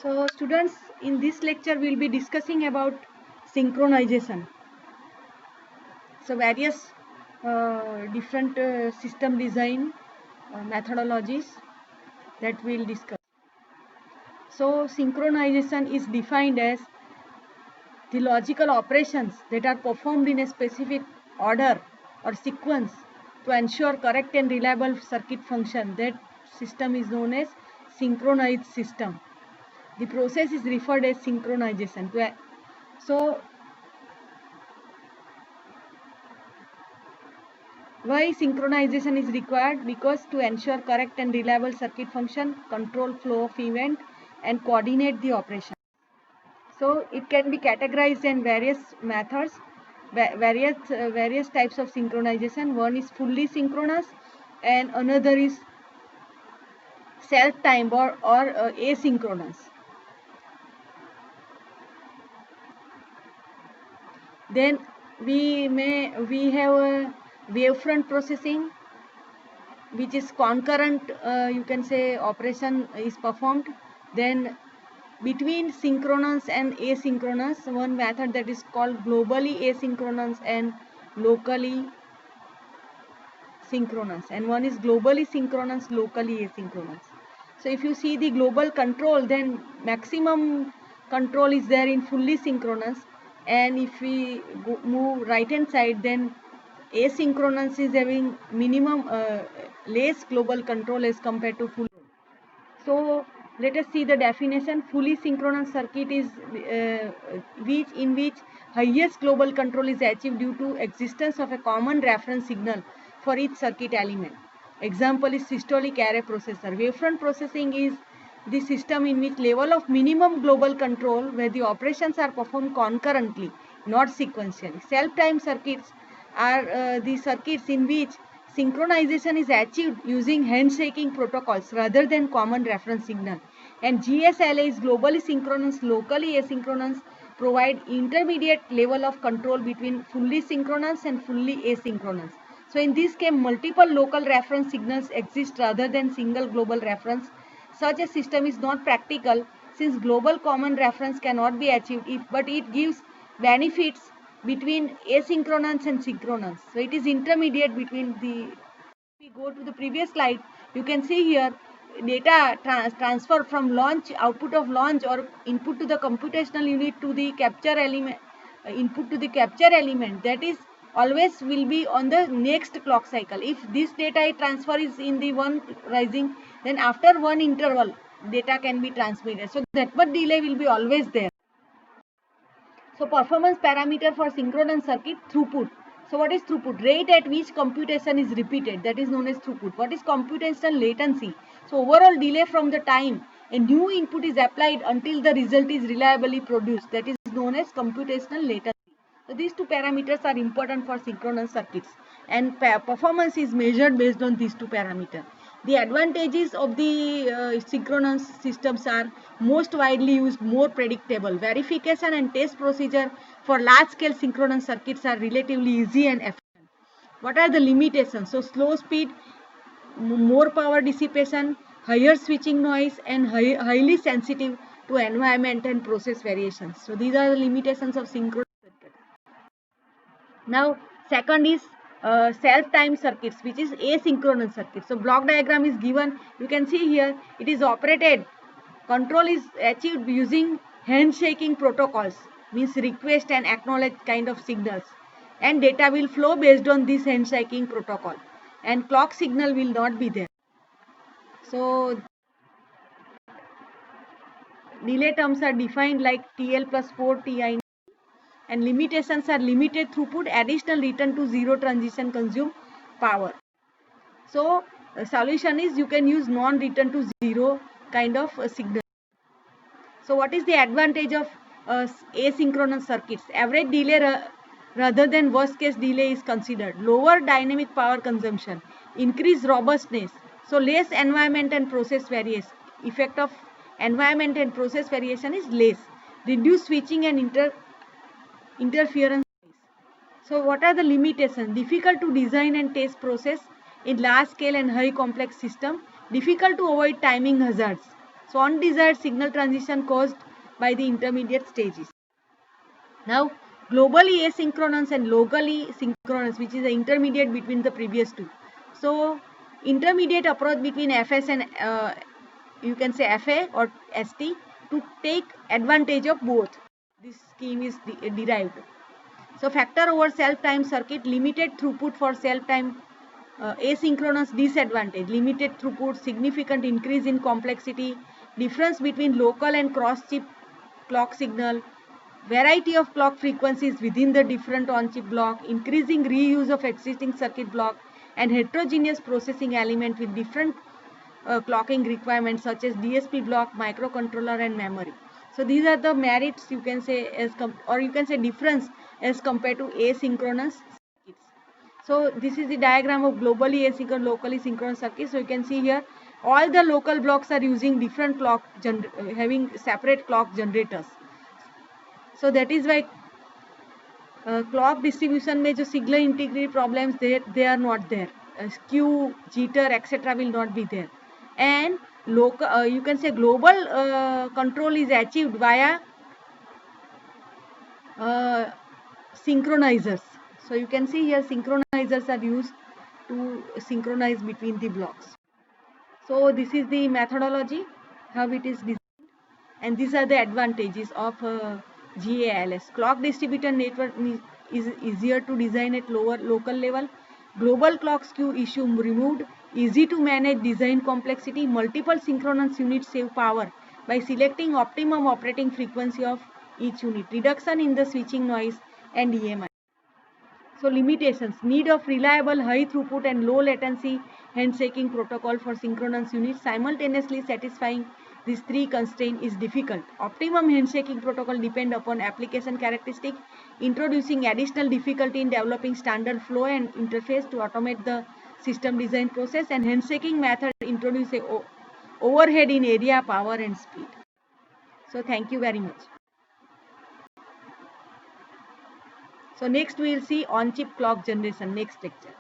So students, in this lecture we will be discussing about synchronization. So various different system design methodologies that we will discuss. So synchronization is defined as the logical operations that are performed in a specific order or sequence to ensure correct and reliable circuit function. That system is known as synchronized system. The process is referred as synchronization. So why synchronization is required? Because to ensure correct and reliable circuit function, control flow of event and coordinate the operation. So it can be categorized in various methods, various types of synchronization. One is fully synchronous and another is self-timed or asynchronous. Then we have a wavefront processing, which is concurrent, you can say, operation is performed. Then between synchronous and asynchronous, one method that is called globally asynchronous and locally synchronous, and one is globally synchronous, locally asynchronous. So if you see the global control, then maximum control is there in fully synchronous, and if we move right hand side, then asynchronous is having minimum less global control as compared to full. So let us see the definition. Fully synchronous circuit is in which highest global control is achieved due to existence of a common reference signal for each circuit element. Example is systolic array processor. Wavefront processing is the system in which level of minimum global control where the operations are performed concurrently, not sequentially. Self-time circuits are the circuits in which synchronization is achieved using handshaking protocols rather than common reference signal. And GSLA is globally synchronous, locally asynchronous, provide intermediate level of control between fully synchronous and fully asynchronous. So in this case, multiple local reference signals exist rather than single global reference. Such a system is not practical since global common reference cannot be achieved, but it gives benefits between asynchronous and synchronous. So it is intermediate between the. If we go to the previous slide, you can see here data transfer from launch, output of launch or input to the computational unit to the capture element, input to the capture element, that is always will be on the next clock cycle. If this data transfer is in the one rising, then after one interval data can be transmitted. So that much delay will be always there. So performance parameter for synchronous circuit, throughput. So what is throughput? Rate at which computation is repeated, that is known as throughput. What is computational latency? So overall delay from the time a new input is applied until the result is reliably produced, that is known as computational latency. So these two parameters are important for synchronous circuits, and performance is measured based on these two parameters. The advantages of the synchronous systems are most widely used, more predictable. Verification and test procedure for large scale synchronous circuits are relatively easy and efficient. What are the limitations? So slow speed, more power dissipation, higher switching noise, and highly sensitive to environment and process variations. So these are the limitations of synchronous circuits. Now second is self-time circuits, which is asynchronous circuit. So block diagram is given. You can see here it is operated. Control is achieved using handshaking protocols, means request and acknowledge kind of signals, and data will flow based on this handshaking protocol, and clock signal will not be there. So delay terms are defined like TL plus 4 Ti, and limitations are limited throughput, additional return to zero transition consume power. So solution is you can use non-return to zero kind of signal. So what is the advantage of asynchronous circuits? Average delay rather than worst case delay is considered. Lower dynamic power consumption, increased robustness, so less environment and process variation. Effect of environment and process variation is less. Reduced switching and interference. So what are the limitations? Difficult to design and test process in large scale and high complex system. Difficult to avoid timing hazards. So undesired signal transition caused by the intermediate stages. Now globally asynchronous and locally synchronous, which is the intermediate between the previous two. So intermediate approach between FS and you can say FA or ST to take advantage of both. This scheme is derived. So factor over self-time circuit, limited throughput for self-time, asynchronous disadvantage, limited throughput, significant increase in complexity, difference between local and cross-chip clock signal, variety of clock frequencies within the different on-chip block, increasing reuse of existing circuit block, and heterogeneous processing element with different clocking requirements such as DSP block, microcontroller and memory. So these are the merits you can say or you can say difference as compared to asynchronous circuits. So this is the diagram of globally asynchronous, locally synchronous circuits. So you can see here all the local blocks are using different clock having separate clock generators. So that is why clock distribution में जो signal integrity problems they are not there. Skew, jitter, etc. will not be there. And local, you can say global control is achieved via synchronizers. So you can see here synchronizers are used to synchronize between the blocks. So this is the methodology, how it is designed, and these are the advantages of GALS. Clock distributed network is easier to design at lower local level. Global clock skew issue removed. Easy to manage design complexity. Multiple synchronous units save power by selecting optimum operating frequency of each unit. Reduction in the switching noise and EMI. So limitations, need of reliable high throughput and low latency handshaking protocol for synchronous units. Simultaneously satisfying these three constraints is difficult. Optimum handshaking protocol depend upon application characteristic, introducing additional difficulty in developing standard flow and interface to automate the system design process, and handshaking method introduce a overhead in area, power and speed. So thank you very much. So next we will see on-chip clock generation, next lecture.